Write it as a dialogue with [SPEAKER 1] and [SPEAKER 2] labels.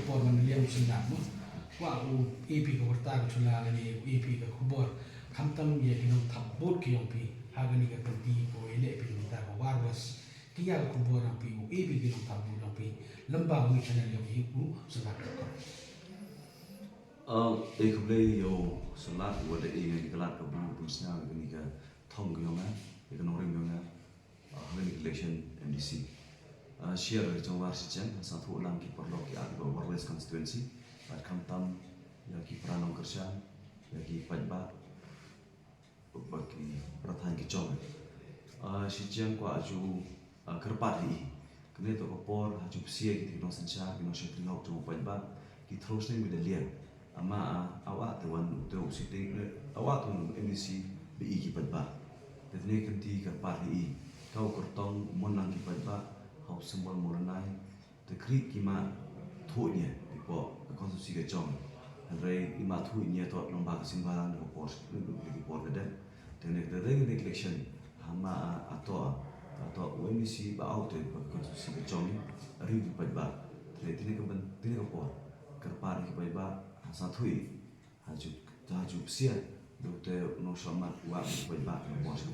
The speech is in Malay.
[SPEAKER 1] por man liam sinam wa u ep ko warta ko chula ni ep ko khubor khamtam ye kinong thabbot ki yong pi hagani ka pati ko ele pi ta ko warwas kiya khubor ang pi u ep kinong thabbot ang pi lamba ngi chana yong hi u salat ko
[SPEAKER 2] Ekable yo salat wada e galat ka bu busna gani ka thong yo na economic yo na hagani election MDC share trong war sichen sa thu lang ki porlo ki ag warless constituency at khamtam ya ki pranong kershan ya ki paidbah bagi prathan ki chong sichen kwa aju kyrpad hi kene to por aju sia ki no sancha ki no shetri hok to paidbah ki thros ne mi lian ama awat wan to sitting awat un MDC bi ki paidbah detne kanti kyrpad hi kau kyrtong monang ki paidbah hau symbol moranai te krik kima thunya dipo konstitusi ke chong andre ima thunya to lomba simbalan ko post ki por de tene de election hama ato MDC ba out de konstitusi ke chong ri di paidbah tene ke ban tene ko por kyrpad ki paidbah sa thui haju sia do te no shamat wa paidbah ko post